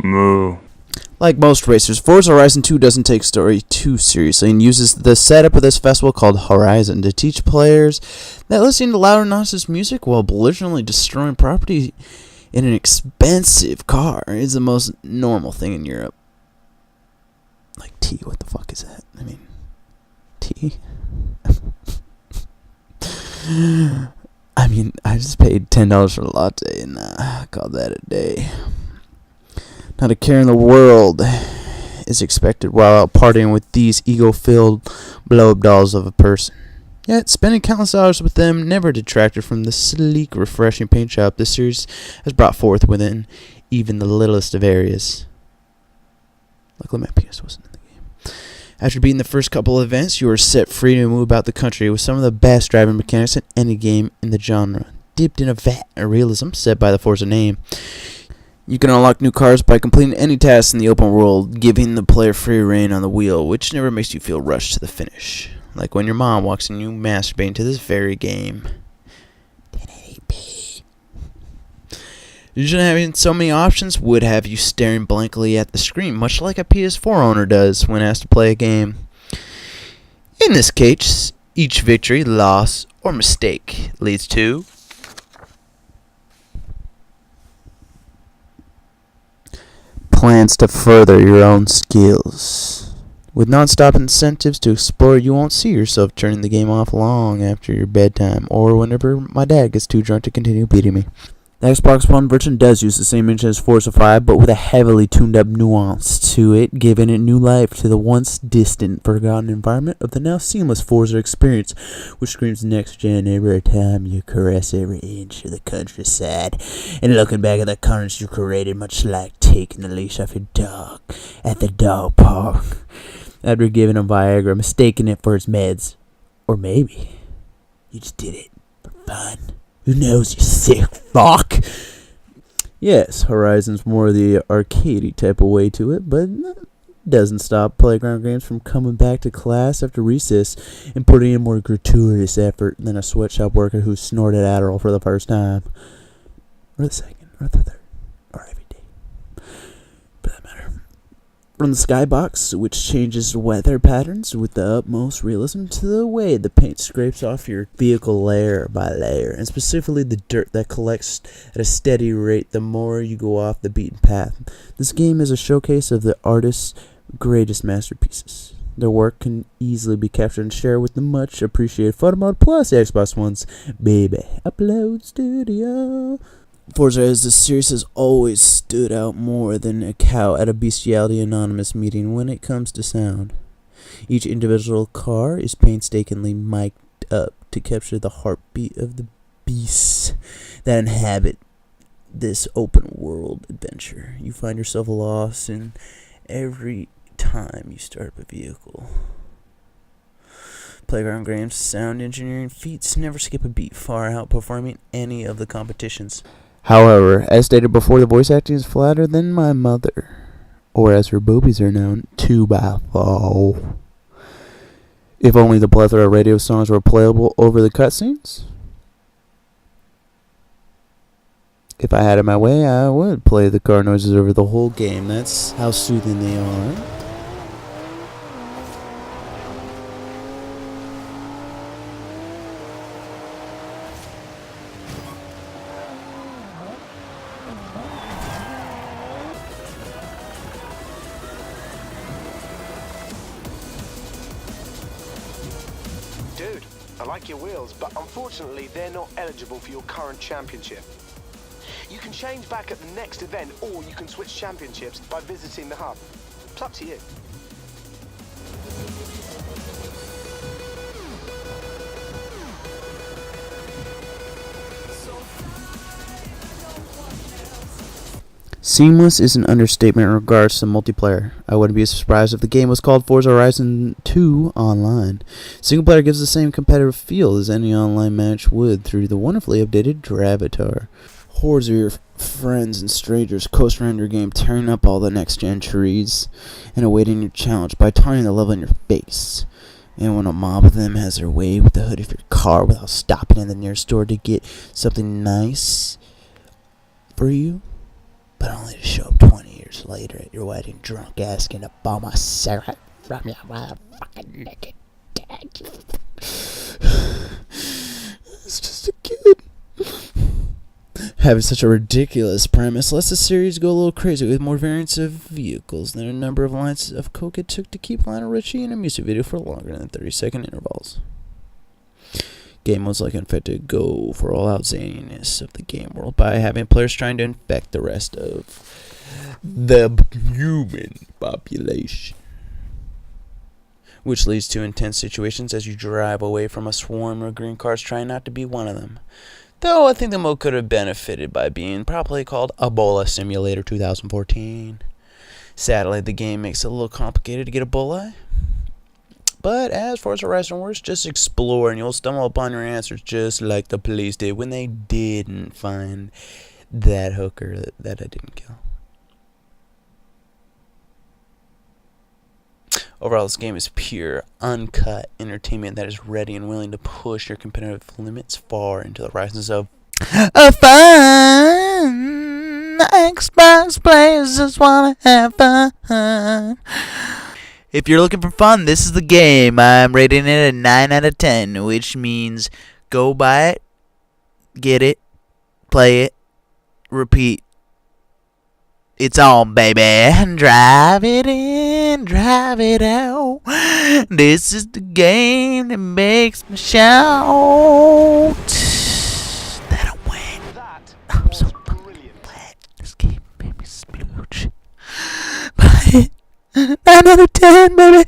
Moo. Like most racers, Forza Horizon 2 doesn't take story too seriously and uses the setup of this festival called Horizon to teach players that listening to loud and nonsense music while belligerently destroying property in an expensive car is the most normal thing in Europe. Like tea, what the fuck is that? I mean, tea? I mean, I just paid $10 for a latte and called that a day. Not a care in the world is expected while out partying with these ego-filled blow-up dolls of a person. Yet, spending countless hours with them never detracted from the sleek, refreshing paint job this series has brought forth within even the littlest of areas. Luckily, my PS wasn't in the game. After beating the first couple of events, you are set free to move about the country with some of the best driving mechanics in any game in the genre, dipped in a vat of realism set by the Forza name. You can unlock new cars by completing any task in the open world, giving the player free reign on the wheel, which never makes you feel rushed to the finish. Like when your mom walks in, you masturbate to this very game. 1080p. Usually having so many options would have you staring blankly at the screen, much like a PS4 owner does when asked to play a game. In this case, each victory, loss, or mistake leads to plans to further your own skills. With non-stop incentives to explore, you won't see yourself turning the game off long after your bedtime or whenever my dad gets too drunk to continue beating me. The Xbox One version does use the same engine as Forza 5, but with a heavily tuned-up nuance to it, giving it new life to the once distant, forgotten environment of the now seamless Forza experience, which screams next-gen every time you caress every inch of the countryside, and looking back at the carnage you created, much like taking the leash off your dog at the dog park, after giving him Viagra, mistaking it for his meds. Or maybe you just did it for fun. Who knows, you sick fuck? Yes, Horizon's more the arcadey type of way to it, but doesn't stop playground games from coming back to class after recess and putting in more gratuitous effort than a sweatshop worker who snorted Adderall for the first time. Or the second, or the third, or every day. For that matter. From the skybox, which changes weather patterns with the utmost realism, to the way the paint scrapes off your vehicle layer by layer, and specifically the dirt that collects at a steady rate the more you go off the beaten path. This game is a showcase of the artist's greatest masterpieces. Their work can easily be captured and shared with the much appreciated photo mode plus the Xbox One's baby upload studio. Forza as the series has always stood out more than a cow at a Bestiality Anonymous meeting when it comes to sound. Each individual car is painstakingly mic'd up to capture the heartbeat of the beasts that inhabit this open world adventure. You find yourself lost in every time you start up a vehicle. Playground games' sound engineering feats never skip a beat, far outperforming any of the competitions. However, as stated before, the voice acting is flatter than my mother, or as her boobies are known, 2x4. If only the plethora of radio songs were playable over the cutscenes. If I had it my way, I would play the car noises over the whole game. That's how soothing they are. Dude, I like your wheels, but unfortunately they're not eligible for your current championship. You can change back at the next event, or you can switch championships by visiting the hub. It's up to you. Seamless is an understatement in regards to multiplayer. I wouldn't be surprised if the game was called Forza Horizon 2 Online. Single player gives the same competitive feel as any online match would through the wonderfully updated Dravatar. Hordes of your friends and strangers coast around your game, tearing up all the next-gen trees and awaiting your challenge by taunting the level in your face. And when a mob of them has their way with the hood of your car without stopping in the nearest store to get something nice for you, but only to show up 20 years later at your wedding, drunk, asking to borrow my cigarette from your motherfucking naked dad. It's just a kid. Having such a ridiculous premise lets the series go a little crazy with more variants of vehicles than a number of lines of coke it took to keep Lionel Richie in a music video for longer than 30-second intervals. Game modes like Infected go for all out zaniness of the game world by having players trying to infect the rest of the human population, which leads to intense situations as you drive away from a swarm of green cars trying not to be one of them. Though I think the mode could have benefited by being properly called Ebola Simulator 2014. Sadly, the game makes it a little complicated to get Ebola. But as Forza Horizon works, just explore and you'll stumble upon your answers just like the police did when they didn't find that hooker that I didn't kill. Overall, this game is pure, uncut entertainment that is ready and willing to push your competitive limits far into the horizons of a fun. Xbox players just wanna have fun. If you're looking for fun, this is the game. I'm rating it a 9 out of 10, which means go buy it, get it, play it, repeat. It's on, baby. Drive it in, drive it out. This is the game that makes me shout that I win. I'm so brilliant. Glad this game made me splooge. Buy it. 9 out of 10, baby.